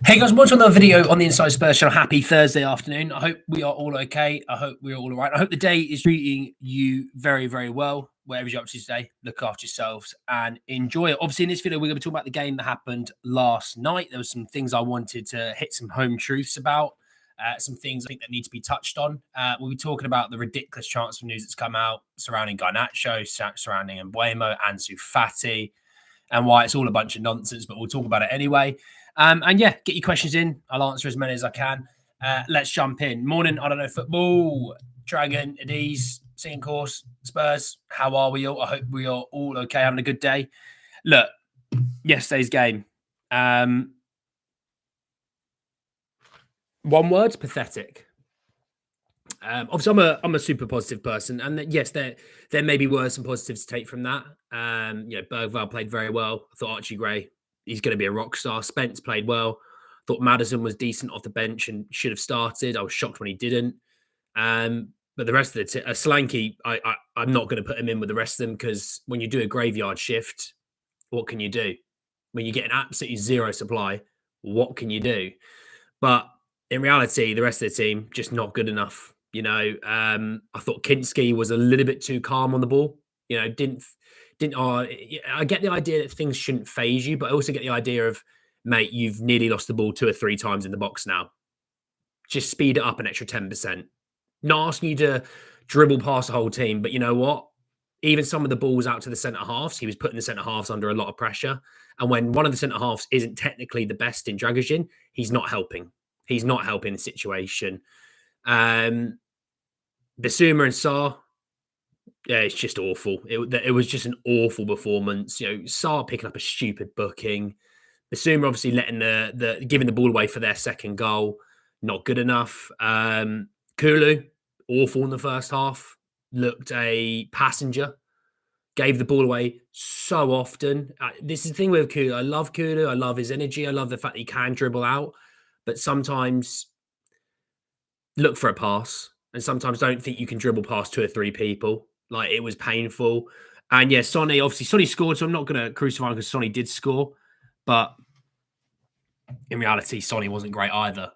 Hey guys, watching another video on the Inside Spurs channel. Happy Thursday afternoon. I hope we are all okay. I hope we're all right. I hope the day is treating you very, very well. Wherever you're up to today, look after yourselves and enjoy it. Obviously, in this video, we're going to be talking about the game that happened last night. There were some things I wanted to hit some home truths about, some things I think that need to be touched on. We'll be talking about the ridiculous transfer news that's come out surrounding Garnacho, surrounding Mbuemo, Ansu Fati, and why it's all a bunch of nonsense, but we'll talk about it anyway. And yeah, get your questions in. I'll answer as many as I can. Let's jump in. Morning, I don't know, football, Dragon, Adiz, Singing Course, Spurs. How are we all? I hope we are all okay, having a good day. Look, yesterday's game. One word, pathetic. Obviously, I'm a super positive person, and yes, there maybe were some positives to take from that. Bergvall played very well. I thought Archie Gray, he's going to be a rock star. Spence played well. Thought Maddison was decent off the bench and should have started. I was shocked when he didn't. But the rest of the Solanke, I'm not going to put him in with the rest of them because when you do a graveyard shift, what can you do? When you get an absolutely zero supply, what can you do? But in reality, the rest of the team just not good enough. I thought Kinski was a little bit too calm on the ball. I get the idea that things shouldn't phase you, but I also get the idea of, mate, you've nearly lost the ball 2 or 3 times in the box now. Just speed it up an extra 10%. Not asking you to dribble past the whole team, but you know what? Even some of the balls out to the centre halves, he was putting the centre halves under a lot of pressure. And when one of the centre halves isn't technically the best in Dragoshin, he's not helping. He's not helping the situation. Bissouma and Sarr, yeah, it's just awful. It was just an awful performance. Sarr picking up a stupid booking. Bissouma obviously letting giving the ball away for their second goal, not good enough. Kulu, awful in the first half. Looked a passenger. Gave the ball away so often. This is the thing with Kulu. I love Kulu. I love his energy. I love the fact that he can dribble out. But sometimes look for a pass. And sometimes don't think you can dribble past 2 or 3 people. Like, it was painful. And yeah, Sonny scored, so I'm not going to crucify him because Sonny did score. But in reality, Sonny wasn't great either.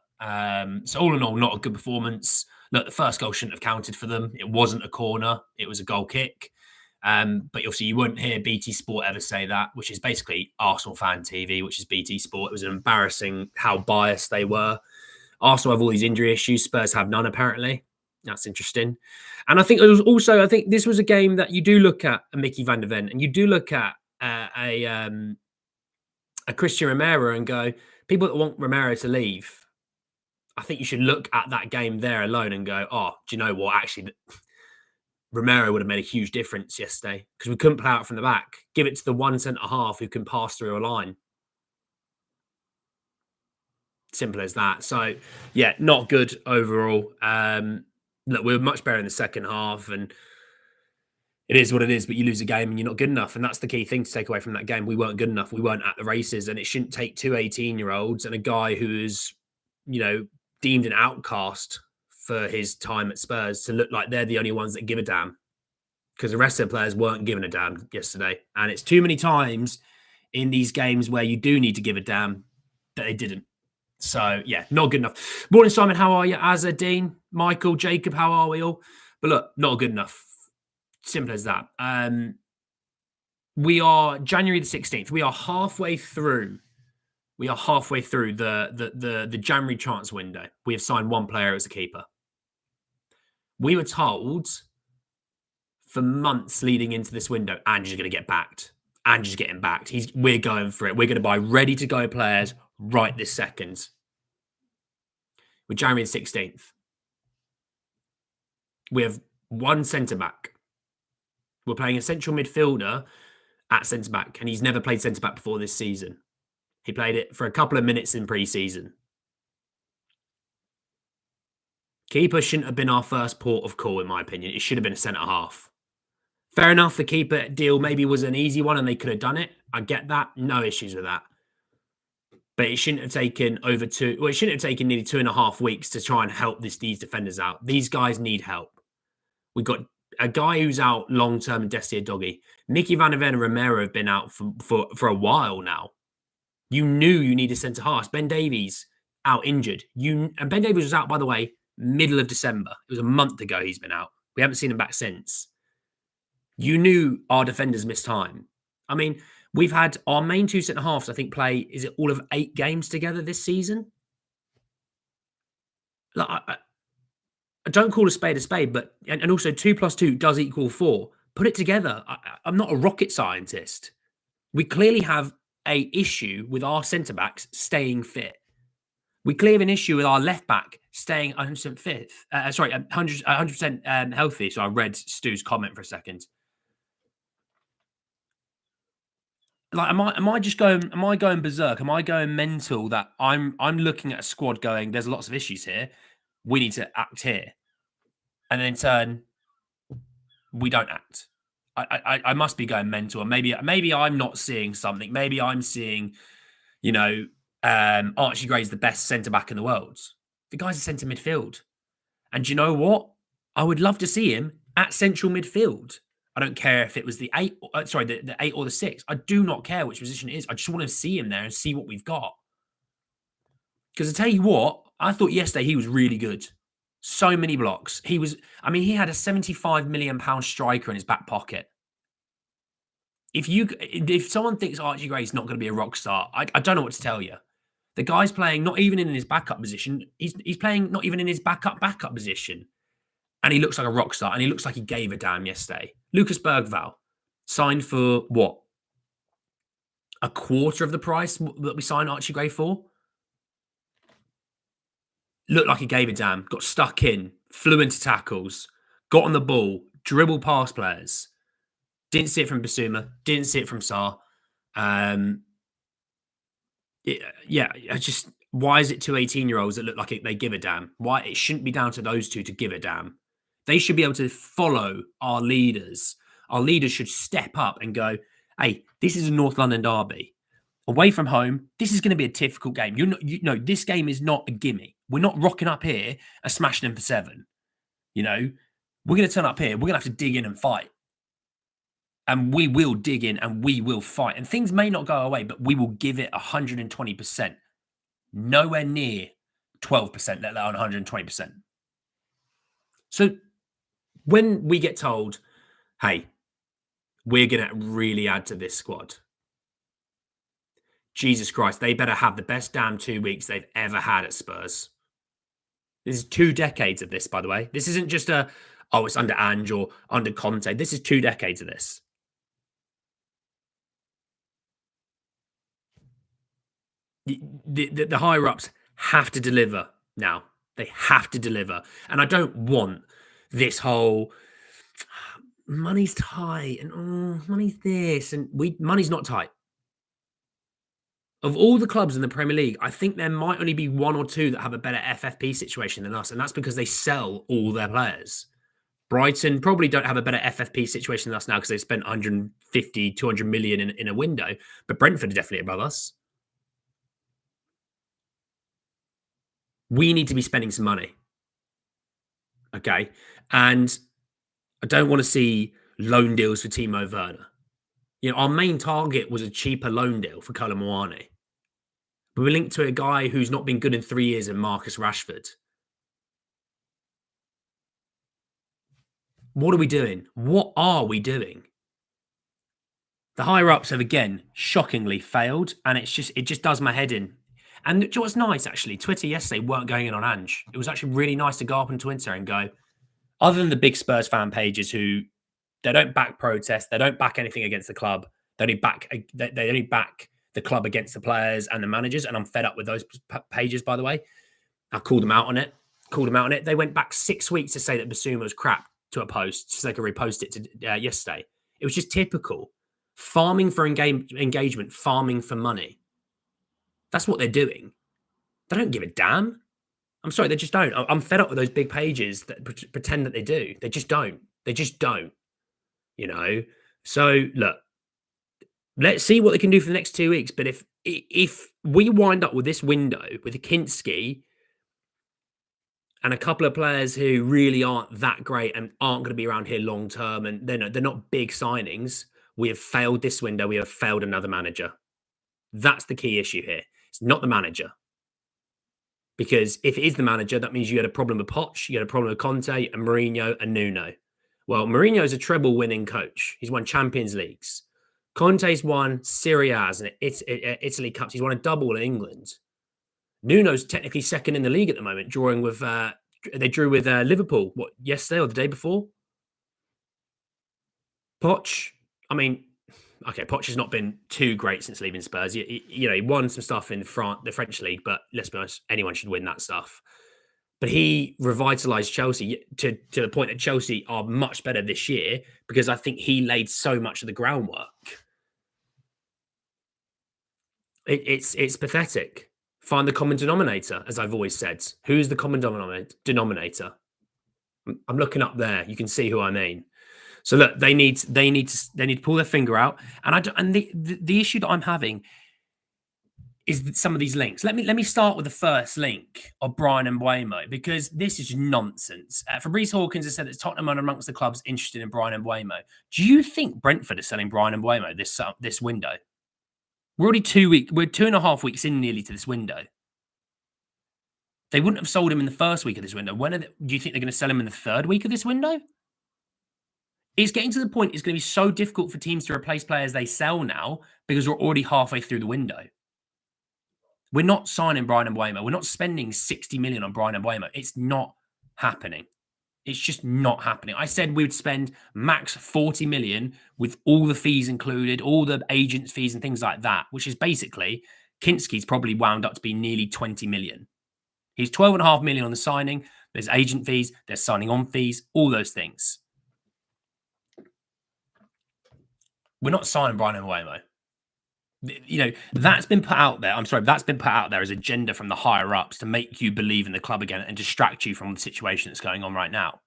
So all in all, not a good performance. Look, the first goal shouldn't have counted for them. It wasn't a corner. It was a goal kick. But obviously you wouldn't hear BT Sport ever say that, which is basically Arsenal Fan TV, which is BT Sport. It was embarrassing how biased they were. Arsenal have all these injury issues. Spurs have none, apparently. That's interesting. And I think it was also, I think this was a game that you do look at a Mickey van der Ven and you do look at a Christian Romero and go, people that want Romero to leave, I think you should look at that game there alone and go, oh, do you know what? Actually, Romero would have made a huge difference yesterday because we couldn't play out from the back. Give it to the one centre half who can pass through a line. Simple as that. So, yeah, not good overall. Look, we were much better in the second half, and it is what it is, but you lose a game and you're not good enough. And that's the key thing to take away from that game. We weren't good enough. We weren't at the races, and it shouldn't take 2 18-year-olds and a guy who is, deemed an outcast for his time at Spurs to look like they're the only ones that give a damn, because the rest of the players weren't giving a damn yesterday. And it's too many times in these games where you do need to give a damn that they didn't. So, yeah, not good enough. Morning, Simon. How are you? Azza, Dean, Michael, Jacob, how are we all? But look, not good enough. Simple as that. We are January the 16th. We are halfway through. The January transfer window. We have signed one player as a keeper. We were told for months leading into this window, Ange is going to get backed. Ange is getting backed. We're going for it. We're going to buy ready-to-go players right this second. We're January the 16th. We have one centre-back. We're playing a central midfielder at centre-back, and he's never played centre-back before this season. He played it for a couple of minutes in pre-season. Keeper shouldn't have been our first port of call, in my opinion. It should have been a centre-half. Fair enough, the keeper deal maybe was an easy one and they could have done it. I get that. No issues with that. But it shouldn't have taken it shouldn't have taken nearly 2.5 weeks to try and help these defenders out. These guys need help. We've got a guy who's out long-term in Destia Doggy. Mickey van der Ven and Romero have been out for a while now. You knew you needed centre half. Ben Davies out injured. And Ben Davies was out, by the way, middle of December. It was a month ago he's been out. We haven't seen him back since. You knew our defenders missed time. I mean, we've had our main two centre halves, I think, play, is it all of 8 games together this season? Like, I don't call a spade, but and also 2 plus 2 does equal 4. Put it together. I'm not a rocket scientist. We clearly have a issue with our centre backs staying fit. We clearly have an issue with our left back staying 100% fit. 100% healthy. So I read Stu's comment for a second. Like, am I just going? Am I going berserk? Am I going mental? That I'm looking at a squad going, there's lots of issues here. We need to act here, and then in turn, we don't act. I must be going mental, and maybe I'm not seeing something. Maybe I'm seeing, Archie Gray's the best centre back in the world. The guy's a centre midfield, and do you know what? I would love to see him at central midfield. I don't care if it was the 8, the 8 or the 6. I do not care which position it is. I just want to see him there and see what we've got. Because I tell you what, I thought yesterday he was really good. So many blocks. He had a £75 million striker in his back pocket. If someone thinks Archie Gray's not going to be a rock star, I don't know what to tell you. The guy's playing not even in his backup position. He's playing not even in his backup position. And he looks like a rock star, and he looks like he gave a damn yesterday. Lucas Bergvall signed for what? A quarter of the price that we signed Archie Gray for? Looked like he gave a damn. Got stuck in, flew into tackles, got on the ball, dribbled past players. Didn't see it from Basuma. Didn't see it from Sarr. Why is it 2 18-year-olds that look like they give a damn? Why? It shouldn't be down to those two to give a damn. They should be able to follow our leaders. Our leaders should step up and go, hey, this is a North London derby. Away from home, this is going to be a difficult game. This game is not a gimme. We're not rocking up here and smashing them for 7. We're going to turn up here. We're going to have to dig in and fight. And we will dig in and we will fight. And things may not go our way, but we will give it 120%. Nowhere near 12%, let alone 120%. So when we get told, hey, we're going to really add to this squad, Jesus Christ, they better have the best damn 2 weeks they've ever had at Spurs. This is 2 decades of this, by the way. This isn't just it's under Ange or under Conte. This is 2 decades of this. The higher ups have to deliver now. They have to deliver. And I don't want this whole money's tight and money's this and money's not tight. Of all the clubs in the Premier League, I think there might only be 1 or 2 that have a better FFP situation than us, and that's because they sell all their players. Brighton probably don't have a better FFP situation than us now because they spent 150, 200 million in a window, but Brentford are definitely above us. We need to be spending some money. Okay. And I don't want to see loan deals for Timo Werner. Our main target was a cheaper loan deal for Kolo Muani. But we're linked to a guy who's not been good in 3 years in Marcus Rashford. What are we doing? What are we doing? The higher ups have again shockingly failed, and it just does my head in. And do you know what's nice, actually? Twitter yesterday weren't going in on Ange. It was actually really nice to go up on Twitter and go, other than the big Spurs fan pages who they don't back protest, they don't back anything against the club, they only back the club against the players and the managers, and I'm fed up with those pages, by the way. I called them out on it. They went back 6 weeks to say that Basuma was crap to a post so they could repost it to yesterday. It was just typical. Farming for engagement, farming for money. That's what they're doing. They don't give a damn. I'm sorry, they just don't. I'm fed up with those big pages that pretend that they do. They just don't. So, look, let's see what they can do for the next 2 weeks. But if we wind up with this window with a Kinski and a couple of players who really aren't that great and aren't going to be around here long term, and they're not big signings, we have failed this window. We have failed another manager. That's the key issue here. It's not the manager. Because if it is the manager, that means you had a problem with Poch, you had a problem with Conte and Mourinho and Nuno. Well, Mourinho's a treble winning coach. He's won Champions Leagues. Conte's won Serie A's and Italy Cups. He's won a double in England. Nuno's technically second in the league at the moment, drawing with they drew with Liverpool, yesterday or the day before? Poch, I mean, okay, Poch has not been too great since leaving Spurs. He won some stuff in the French league, but let's be honest, anyone should win that stuff. But he revitalised Chelsea to the point that Chelsea are much better this year because I think he laid so much of the groundwork. It's pathetic. Find the common denominator, as I've always said. Who's the common denominator? I'm looking up there. You can see who I mean. So look, they need to pull their finger out. And the issue that I'm having is some of these links. Let me start with the first link of Bryan Mbuemo, because this is nonsense. Fabrice Hawkins has said that Tottenham are amongst the clubs interested in Bryan Mbuemo. Do you think Brentford is selling Bryan Mbuemo this window? We're already 2.5 weeks in nearly to this window. They wouldn't have sold him in the first week of this window. Do you think they're going to sell him in the third week of this window? It's getting to the point it's going to be so difficult for teams to replace players they sell now because we're already halfway through the window. We're not signing Bryan Mbuemo. We're not spending 60 million on Bryan Mbuemo. It's not happening. It's just not happening. I said we would spend max 40 million with all the fees included, all the agents' fees and things like that, which is basically Kinski's probably wound up to be nearly 20 million. He's 12.5 million on the signing. There's agent fees, there's signing on fees, all those things. We're not signing Bryan Mbuemo. That's been put out there. That's been put out there as agenda from the higher ups to make you believe in the club again and distract you from the situation that's going on right now.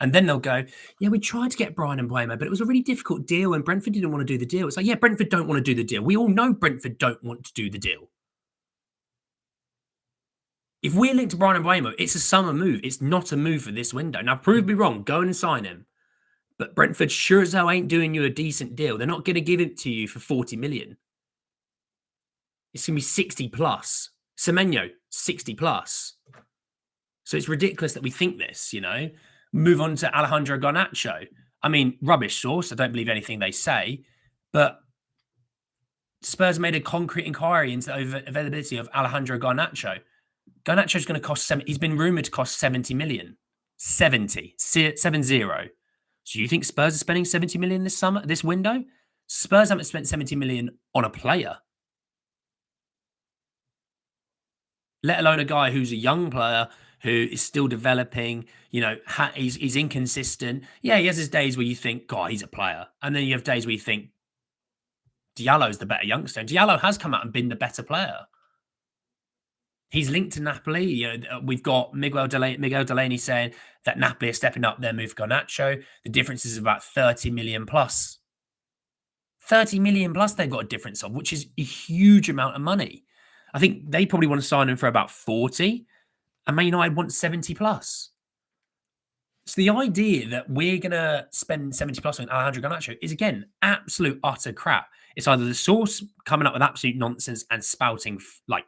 And then they'll go, yeah, we tried to get Bryan Mbuemo, but it was a really difficult deal and Brentford didn't want to do the deal. It's like, yeah, Brentford don't want to do the deal. We all know Brentford don't want to do the deal. If we're linked to Bryan Mbuemo, it's a summer move. It's not a move for this window. Now, prove me wrong. Go and sign him. But Brentford sure as hell ain't doing you a decent deal. They're not going to give it to you for 40 million. It's going to be 60 plus. Semenyo, 60 plus. So it's ridiculous that we think this, Move on to Alejandro Garnacho. I mean, rubbish source. I don't believe anything they say. But Spurs made a concrete inquiry into the availability of Alejandro Garnacho. Garnacho's going to cost he's been rumoured to cost 70 million. 70. 7-0. So you think Spurs are spending 70 million this window? Spurs haven't spent 70 million on a player. Let alone a guy who's a young player who is still developing, he's inconsistent. Yeah, he has his days where you think, God, he's a player. And then you have days where you think, Diallo's the better youngster. And Diallo has come out and been the better player. He's linked to Napoli. We've got Miguel Delaney saying that Napoli are stepping up their move for Garnacho. The difference is about 30 million plus. 30 million plus they've got a difference of, which is a huge amount of money. I think they probably want to sign him for about 40, and Man United want 70 plus. So the idea that we're going to spend 70 plus on Alejandro Garnacho is, again, absolute utter crap. It's either the source coming up with absolute nonsense and spouting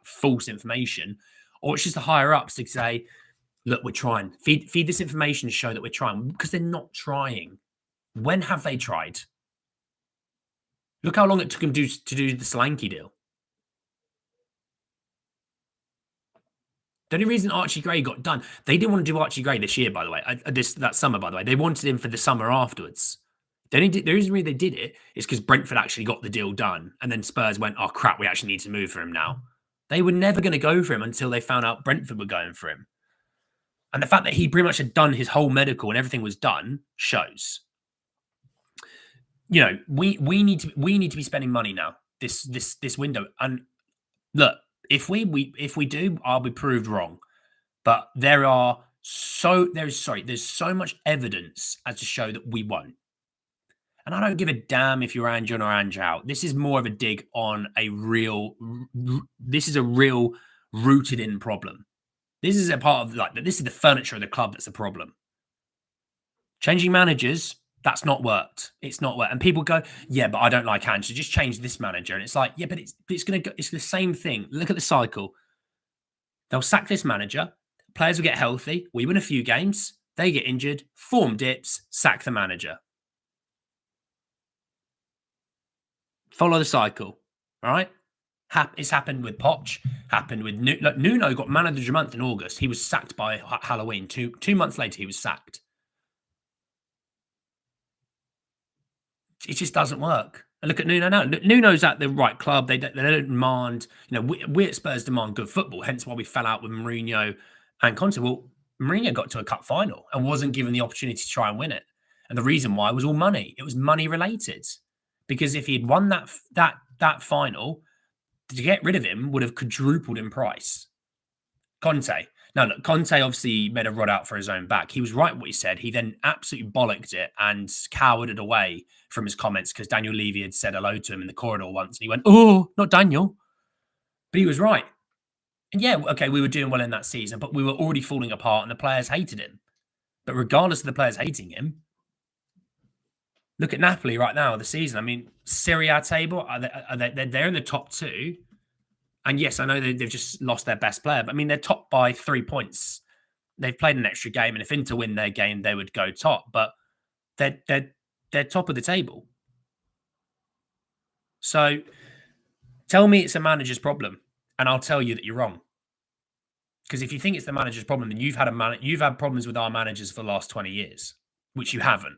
false information, or it's just the higher ups to say, look, we're trying. Feed this information to show that we're trying, because they're not trying. When have they tried? Look how long it took them to do the Solanke deal. The only reason Archie Gray got done, they didn't want to do Archie Gray this year, by the way, that summer, by the way. They wanted him for the summer afterwards. The reason they did it is because Brentford actually got the deal done. And then Spurs went, oh, crap, we actually need to move for him now. They were never going to go for him until they found out Brentford were going for him. And the fact that he pretty much had done his whole medical and everything was done shows. We need to be spending money now, this window. And look, if we do, I'll be proved wrong. But there's so much evidence as to show that we won't. And I don't give a damn if you're Ange in or Ange out. This is more of a dig on a real rooted in problem. This is a part of this is the furniture of the club that's the problem. Changing managers, That's not worked. It's not worked. And people go, yeah, but I don't like Ange. So just change this manager. And it's like, yeah, but it's gonna go, it's the same thing. Look at the cycle. They'll sack this manager. Players will get healthy. We win a few games. They get injured. Form dips. Sack the manager. Follow the cycle. All right. It's happened with Poch. Happened with Nuno got manager of the month in August. He was sacked by Halloween. Two months later, he was sacked. It just doesn't work. And look at Nuno now. Nuno's at the right club. They don't demand. We at Spurs demand good football. Hence why we fell out with Mourinho and Conte. Well, Mourinho got to a cup final and wasn't given the opportunity to try and win it. And the reason why was all money. It was money related. Because if he had won that final, to get rid of him would have quadrupled in price. Conte. Now, look, Conte obviously made a rod out for his own back. He was right what he said. He then absolutely bollocked it and cowarded away from his comments because Daniel Levy had said hello to him in the corridor once. And he went, oh, not Daniel. But he was right. And yeah, okay, we were doing well in that season, but we were already falling apart and the players hated him. But regardless of the players hating him, look at Napoli right now, the season. I mean, Serie A table, they're in the top two. And yes, I know they've just lost their best player, but I mean, they're top by 3 points. They've played an extra game, and if Inter win their game, they would go top. But they're top of the table. So tell me it's a manager's problem, and I'll tell you that you're wrong. Because if you think it's the manager's problem, then you've had problems with our managers for the last 20 years, which you haven't.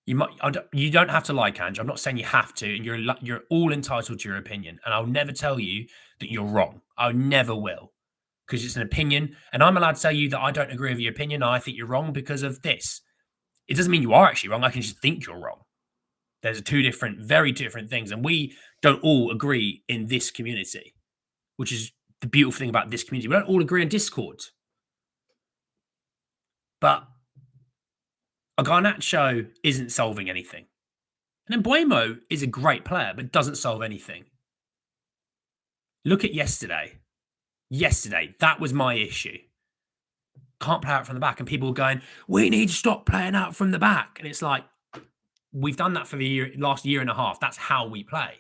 You don't have to like Ange. I'm not saying you have to, and you're all entitled to your opinion. And I'll never tell you that you're wrong. I never will, because it's an opinion, and I'm allowed to tell you that I don't agree with your opinion. I think you're wrong because of this. It doesn't mean you are actually wrong. I can just think you're wrong. There's very different things, and we don't all agree in this community, which is the beautiful thing about this community. We don't all agree on Discord, but a Garnacho isn't solving anything. And Mbuemo is a great player, but doesn't solve anything. Look at yesterday. Yesterday, that was my issue. Can't play out from the back. And people were going, we need to stop playing out from the back. And it's like, we've done that for the last year and a half. That's how we play.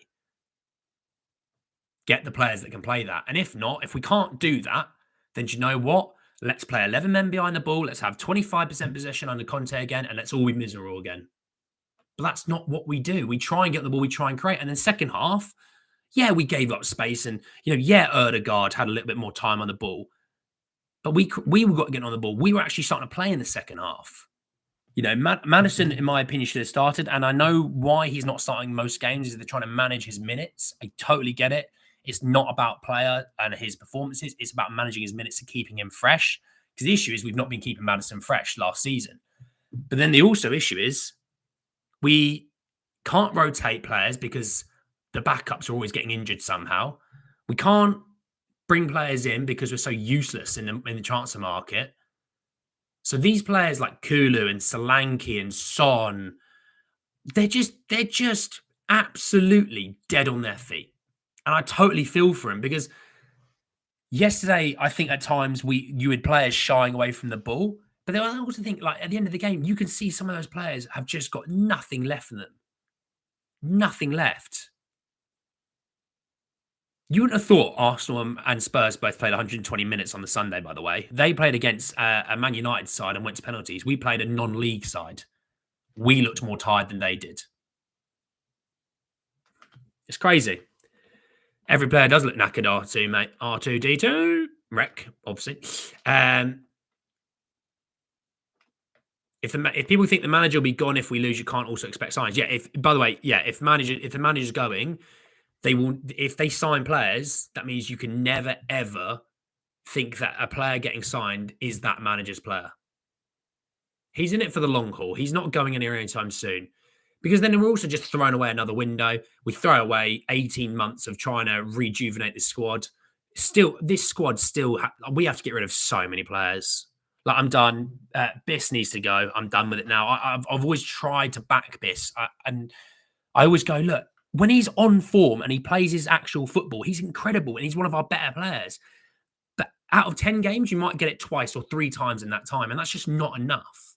Get the players that can play that. And if not, if we can't do that, then do you know what? Let's play 11 men behind the ball. Let's have 25% possession under Conte again, and let's all be miserable again. But that's not what we do. We try and get the ball. We try and create. And then second half, yeah, we gave up space. And, Ødegaard had a little bit more time on the ball. But we got getting on the ball. We were actually starting to play in the second half. Maddison, in my opinion, should have started. And I know why he's not starting most games is they're trying to manage his minutes. I totally get it. It's not about player and his performances. It's about managing his minutes and keeping him fresh. Because the issue is we've not been keeping Maddison fresh last season. But then the also issue is we can't rotate players because the backups are always getting injured somehow. We can't bring players in because we're so useless in the transfer market. So these players like Kulu and Solanke and Son, they're just absolutely dead on their feet. And I totally feel for him because yesterday, I think at times you had players shying away from the ball. But then I also think, like, at the end of the game, you can see some of those players have just got nothing left in them. Nothing left. You wouldn't have thought Arsenal and Spurs both played 120 minutes on the Sunday, by the way. They played against a Man United side and went to penalties. We played a non-league side. We looked more tired than they did. It's crazy. Every player does look knackered, R2, mate. R2-D2. Wreck, obviously. If people think the manager will be gone if we lose, you can't also expect signs. Yeah, if the manager's going, they will. If they sign players, that means you can never, ever think that a player getting signed is that manager's player. He's in it for the long haul. He's not going anywhere anytime soon. Because then we're also just throwing away another window. We throw away 18 months of trying to rejuvenate this squad. We have to get rid of so many players. Like, I'm done. Biss needs to go. I'm done with it now. I've always tried to back Biss. And I always go, look, when he's on form and he plays his actual football, he's incredible and he's one of our better players. But out of 10 games, you might get it twice or 3 times in that time. And that's just not enough.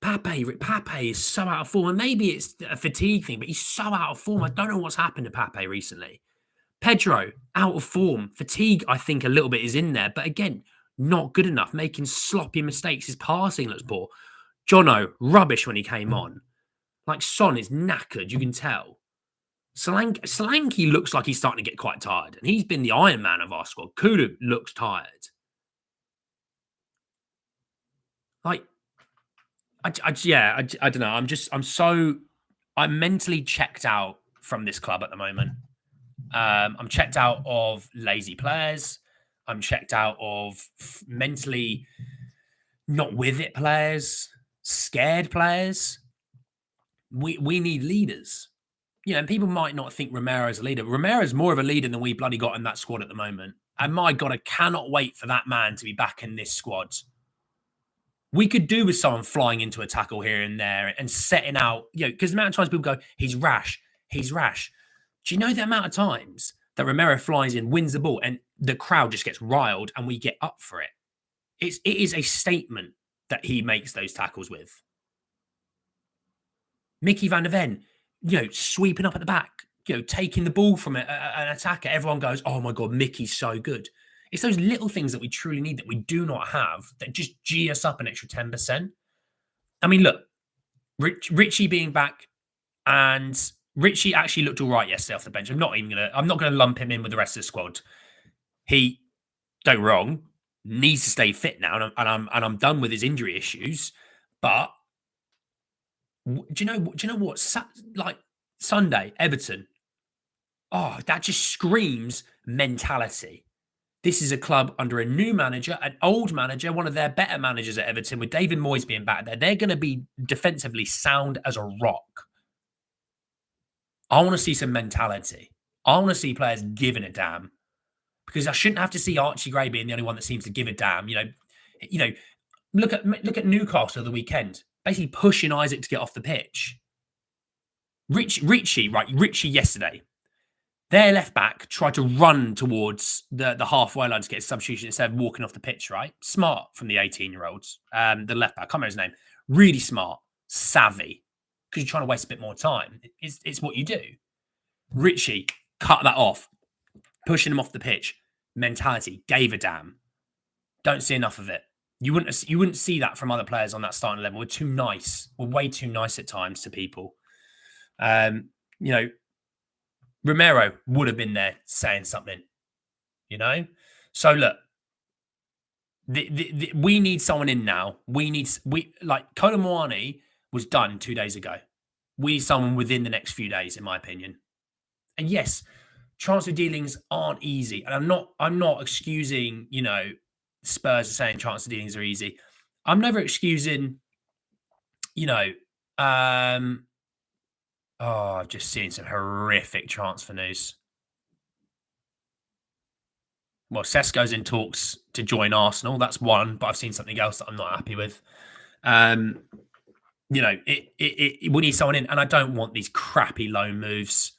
Pape is so out of form. And maybe it's a fatigue thing, but he's so out of form. I don't know what's happened to Pape recently. Pedro, out of form. Fatigue, I think, a little bit is in there. But again, not good enough. Making sloppy mistakes. His passing looks poor. Jono, rubbish when he came on. Like, Son is knackered, you can tell. Solanke looks like he's starting to get quite tired. And he's been the Iron Man of our squad. Kudu looks tired. Like, I don't know. I'm mentally checked out from this club at the moment. I'm checked out of lazy players. I'm checked out of mentally not with it players, scared players. We need leaders. You know, and people might not think Romero's a leader. Romero's more of a leader than we bloody got in that squad at the moment. And my God, I cannot wait for that man to be back in this squad. We could do with someone flying into a tackle here and there and setting out, you know, because the amount of times people go, he's rash. Do you know the amount of times that Romero flies in, wins the ball, and the crowd just gets riled and we get up for it? It is a statement that he makes those tackles with. Mickey van der Ven, you know, sweeping up at the back, you know, taking the ball from an attacker. Everyone goes, oh my God, Mickey's so good. It's those little things that we truly need that we do not have that just G us up an extra 10%. I mean, look, Richie being back, and Richie actually looked all right yesterday off the bench. I'm not gonna lump him in with the rest of the squad. He, don't get wrong, needs to stay fit now, and I'm done with his injury issues. But do you know what? Like Sunday, Everton. Oh, that just screams mentality. This is a club under a new manager, an old manager, one of their better managers at Everton, with David Moyes being back there. They're going to be defensively sound as a rock. I want to see some mentality. I want to see players giving a damn, because I shouldn't have to see Archie Gray being the only one that seems to give a damn. You know, look at Newcastle the weekend, basically pushing Isaac to get off the pitch. Richie yesterday. Their left back tried to run towards the halfway line to get a substitution instead of walking off the pitch, right? Smart from the 18-year-olds. The left back, I can't remember his name. Really smart, savvy, because you're trying to waste a bit more time. It's what you do. Richie cut that off, pushing him off the pitch. Mentality, gave a damn. Don't see enough of it. You wouldn't see that from other players on that starting level. We're too nice. We're way too nice at times to people. You know, Romero would have been there saying something, you know? So look, we need someone in now. Like Kolo Muani was done 2 days ago. We need someone within the next few days, in my opinion. And yes, transfer dealings aren't easy. And I'm not excusing, you know, Spurs are saying transfer dealings are easy. I'm never excusing, you know, I've just seen some horrific transfer news. Well, Sesko's in talks to join Arsenal. That's one, but I've seen something else that I'm not happy with. You know, we need someone in, and I don't want these crappy loan moves.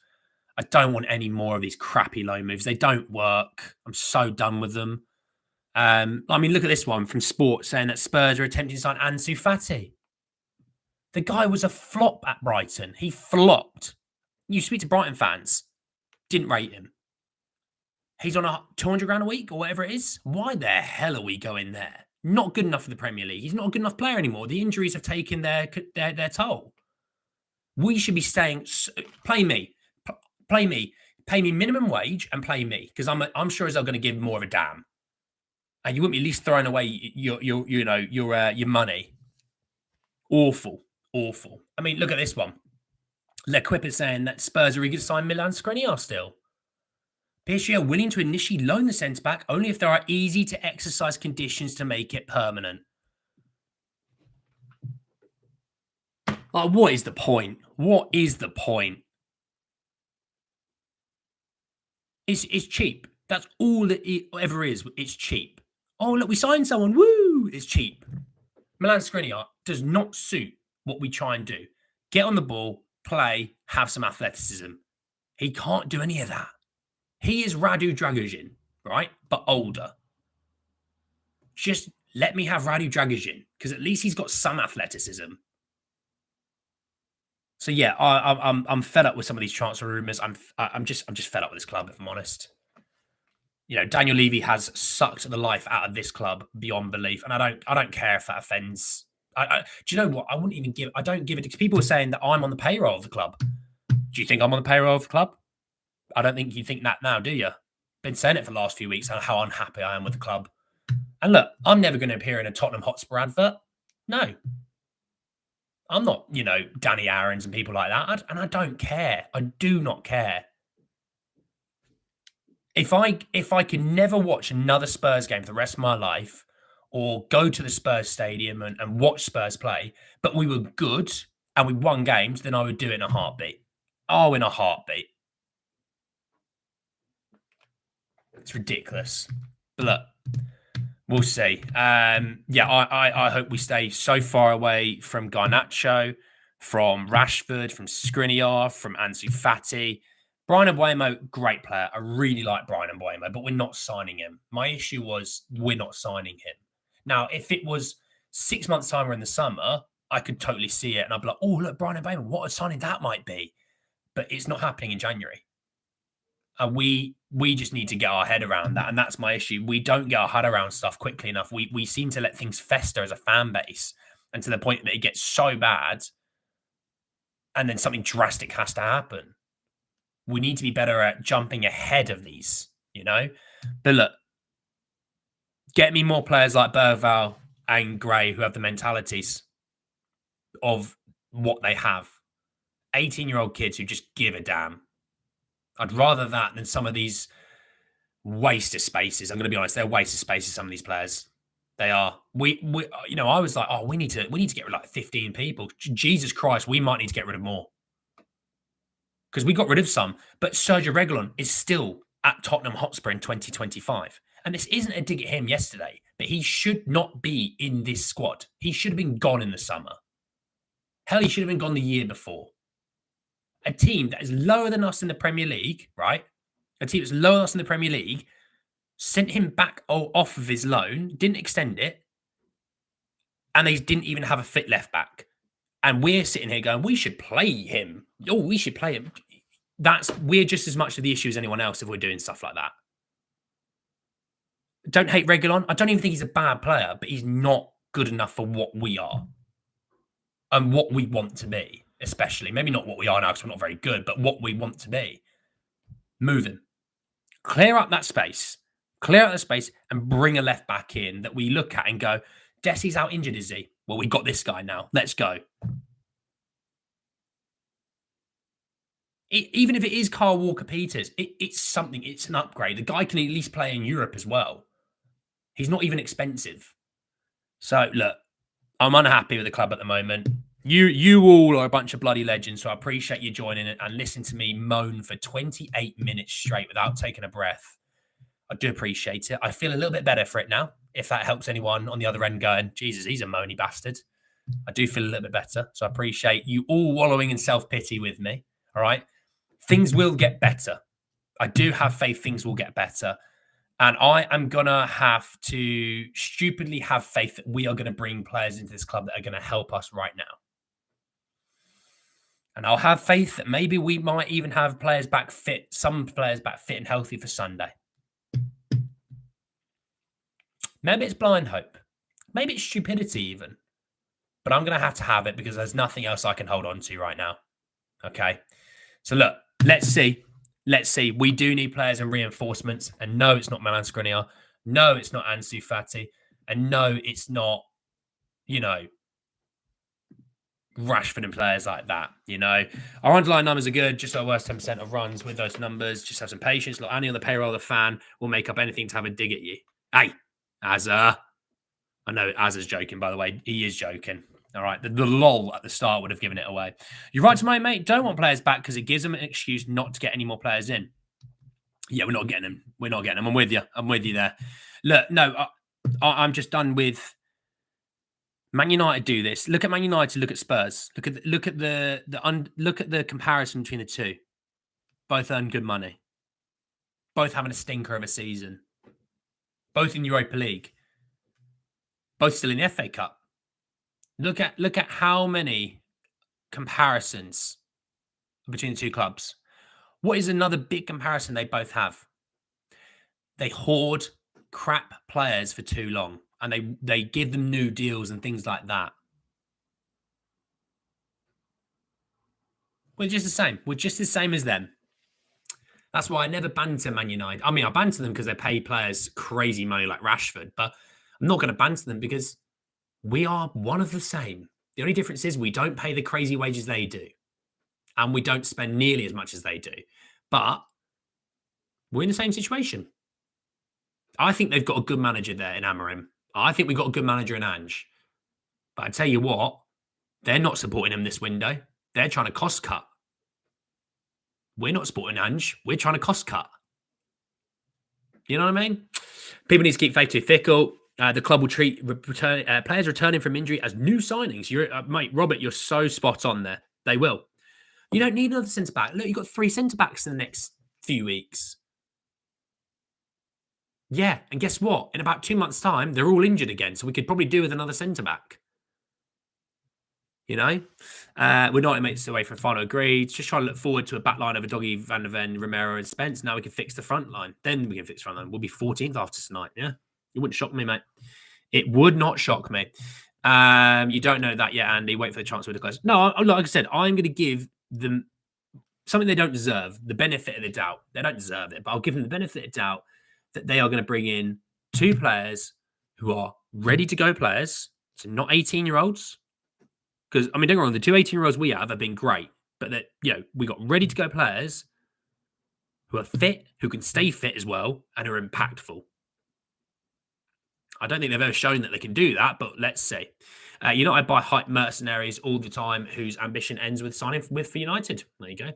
I don't want any more of these crappy loan moves. They don't work. I'm so done with them. I mean, look at this one from Sport saying that Spurs are attempting to sign Ansu Fati. The guy was a flop at Brighton. He flopped. You speak to Brighton fans, didn't rate him. He's on a 200 grand a week or whatever it is. Why the hell are we going there? Not good enough for the Premier League. He's not a good enough player anymore. The injuries have taken their toll. We should be staying. Play me, pay me minimum wage, and play me, because I'm sure as they're going to give more of a damn. And you wouldn't be at least throwing away your money. Awful. I mean, look at this one. L'Equipe is saying that Spurs are eager to sign Milan Skriniar still. PSG are willing to initially loan the centre-back only if there are easy-to-exercise conditions to make it permanent. Like, what is the point? What is the point? It's cheap. That's all that it ever is. It's cheap. Oh, look, we signed someone. Woo! It's cheap. Milan Skriniar does not suit what we try and do. Get on the ball, play, have some athleticism. He can't do any of that. He is Radu Dragusin, right? But older. Just let me have Radu Dragusin, because at least he's got some athleticism. So yeah, I'm fed up with some of these transfer rumors. I'm just fed up with this club, if I'm honest. You know, Daniel Levy has sucked the life out of this club beyond belief, and I don't care if that offends. Do you know what? I don't give it because people are saying that I'm on the payroll of the club. Do you think I'm on the payroll of the club? I don't think you think that now, do you? Been saying it for the last few weeks and how unhappy I am with the club. And look, I'm never going to appear in a Tottenham Hotspur advert. No, I'm not, Danny Aarons and people like that. And I don't care. I do not care. If I can never watch another Spurs game for the rest of my life or go to the Spurs stadium and watch Spurs play, but we were good and we won games, then I would do it in a heartbeat. Oh, in a heartbeat. It's ridiculous. But look, we'll see. I hope we stay so far away from Garnacho, from Rashford, from Skriniar, from Ansu Fati. Brian Mbuemo, great player. I really like Brian Mbuemo, but we're not signing him. My issue was we're not signing him. Now, if it was 6 months' time or in the summer, I could totally see it. And I'd be like, oh, look, Brian Mbuemo, what a signing that might be. But it's not happening in January. We just need to get our head around that, and that's my issue. We don't get our head around stuff quickly enough. We seem to let things fester as a fan base, and to the point that it gets so bad, and then something drastic has to happen. We need to be better at jumping ahead of these, But look, get me more players like Bergval and Gray who have the mentalities of what they have. 18-year-old kids who just give a damn. I'd rather that than some of these waste of spaces. I'm going to be honest; they're waste of spaces. Some of these players, they are. I was like, oh, we need to get rid of like 15 people. Jesus Christ, we might need to get rid of more because we got rid of some. But Sergio Reguilon is still at Tottenham Hotspur in 2025, and this isn't a dig at him yesterday, but he should not be in this squad. He should have been gone in the summer. Hell, he should have been gone the year before. A team that is lower than us in the Premier League, right? A team that's lower than us in the Premier League sent him back off of his loan, didn't extend it, and they didn't even have a fit left back. And we're sitting here going, we should play him. Oh, we should play him. We're just as much of the issue as anyone else if we're doing stuff like that. Don't hate Reguilon. I don't even think he's a bad player, but he's not good enough for what we are and what we want to be. Especially, maybe not what we are now because we're not very good, but what we want to be. Move him. Clear up that space. Clear out the space and bring a left back in that we look at and go, Desi's out injured, is he? Well, we got this guy now. Let's go. Even if it is Kyle Walker-Peters, it's something. It's an upgrade. The guy can at least play in Europe as well. He's not even expensive. So, look, I'm unhappy with the club at the moment. You all are a bunch of bloody legends, so I appreciate you joining it and listening to me moan for 28 minutes straight without taking a breath. I do appreciate it. I feel a little bit better for it now. If that helps anyone on the other end going, Jesus, he's a moany bastard. I do feel a little bit better. So I appreciate you all wallowing in self-pity with me. All right. Things will get better. I do have faith things will get better. And I am going to have to stupidly have faith that we are going to bring players into this club that are going to help us right now. And I'll have faith that maybe we might even have players back fit, some players back fit and healthy for Sunday. Maybe it's blind hope. Maybe it's stupidity even. But I'm going to have it because there's nothing else I can hold on to right now. Okay. So look, let's see. Let's see. We do need players and reinforcements. And no, it's not Milan Skriniar. No, it's not Ansu Fati. And no, it's not, Rashford and players like that, Our underlying numbers are good, just our worst 10% of runs with those numbers. Just have some patience. Look, Annie on the payroll, the fan will make up anything to have a dig at you. Hey, Azza. I know Azza's joking, by the way. He is joking. All right. The lol at the start would have given it away. You're right to my mate. Don't want players back because it gives them an excuse not to get any more players in. Yeah, we're not getting them. We're not getting them. I'm with you. I'm with you there. Look, no, I'm just done with Man United do this. Look at Man United. Look at Spurs. Look at the comparison between the two. Both earn good money. Both having a stinker of a season. Both in Europa League. Both still in the FA Cup. Look at how many comparisons between the two clubs. What is another big comparison they both have? They hoard crap players for too long, and they give them new deals and things like that. We're just the same. We're just the same as them. That's why I never banter Man United. I mean, I banter them because they pay players crazy money like Rashford, but I'm not going to banter them because we are one of the same. The only difference is we don't pay the crazy wages they do, and we don't spend nearly as much as they do. But we're in the same situation. I think they've got a good manager there in Amorim. I think we've got a good manager in Ange. But I tell you what, they're not supporting him this window. They're trying to cost cut. We're not supporting Ange. We're trying to cost cut. You know what I mean? People need to keep faith too fickle. The club will treat players returning from injury as new signings. Mate, Robert, you're so spot on there. They will. You don't need another centre-back. Look, you've got 3 centre-backs in the next few weeks. Yeah, and guess what? In about 2 months' time, they're all injured again, so we could probably do with another centre-back. You know? We're not mates away from final agreed. Just trying to look forward to a back line of Doggy, Van der Ven, Romero and Spence. Now we can fix the front line. Then we can fix the front line. We'll be 14th after tonight, yeah? It wouldn't shock me, mate. It would not shock me. You don't know that yet, Andy. Wait for the chance to close. No, like I said, I'm going to give them something they don't deserve, the benefit of the doubt. They don't deserve it, but I'll give them the benefit of the doubt that they are going to bring in 2 players who are ready-to-go players, so not 18-year-olds. Because, I mean, don't get me wrong, the 2 18-year-olds we have been great, but that, we got ready-to-go players who are fit, who can stay fit as well, and are impactful. I don't think they've ever shown that they can do that, but let's see. I buy hype mercenaries all the time whose ambition ends with signing for United. There you go.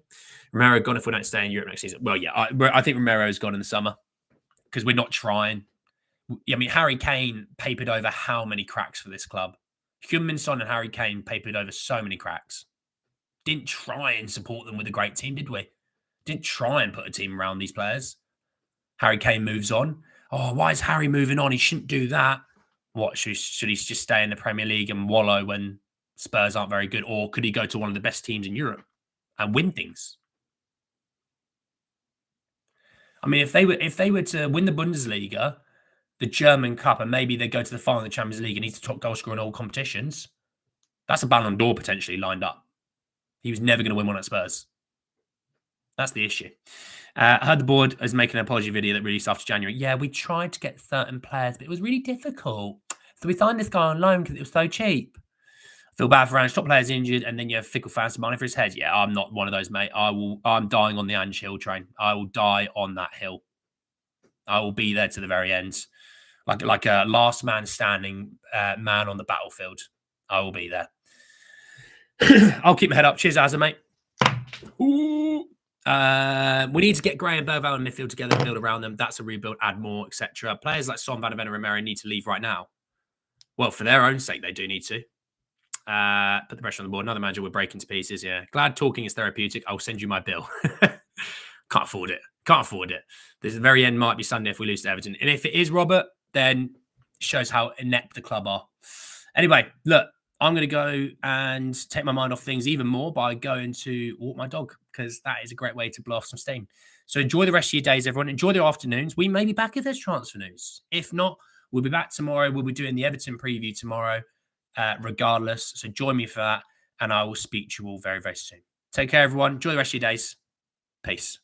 Romero gone if we don't stay in Europe next season. Well, yeah, I think Romero's gone in the summer because we're not trying. I mean, Harry Kane papered over how many cracks for this club? Heung-Min Son and Harry Kane papered over so many cracks. Didn't try and support them with a great team, did we? Didn't try and put a team around these players. Harry Kane moves on. Oh, why is Harry moving on? He shouldn't do that. What, should he just stay in the Premier League and wallow when Spurs aren't very good? Or could he go to one of the best teams in Europe and win things? I mean, if they were to win the Bundesliga, the German Cup, and maybe they go to the final of the Champions League and he's the top goal scorer in all competitions, that's a Ballon d'Or potentially lined up. He was never going to win one at Spurs. That's the issue. I heard the board is making an apology video that released after January. Yeah, we tried to get certain players, but it was really difficult. So we signed this guy on loan because it was so cheap. I feel bad for Ange. Top players injured, and then you have fickle fans demanding for his head. Yeah, I'm not one of those, mate. I'm dying on the Ange Hill train. I will die on that hill. I will be there to the very end. Like a last man standing man on the battlefield. I will be there. I'll keep my head up. Cheers, Azza, mate. Ooh. We need to get Gray and Burval in midfield together and build around them. That's a rebuild, add more, etc. Players like Son, Van der Ven and Romero need to leave right now. Well, for their own sake, they do need to. Put the pressure on the board. Another manager will break into pieces, yeah. Glad talking is therapeutic. I'll send you my bill. Can't afford it. Can't afford it. This the very end might be Sunday if we lose to Everton. And if it is, Robert, then it shows how inept the club are. Anyway, look, I'm going to go and take my mind off things even more by going to walk my dog, because that is a great way to blow off some steam. So enjoy the rest of your days, everyone. Enjoy the afternoons. We may be back if there's transfer news. If not, we'll be back tomorrow. We'll be doing the Everton preview tomorrow, regardless. So join me for that, and I will speak to you all very, very soon. Take care, everyone. Enjoy the rest of your days. Peace.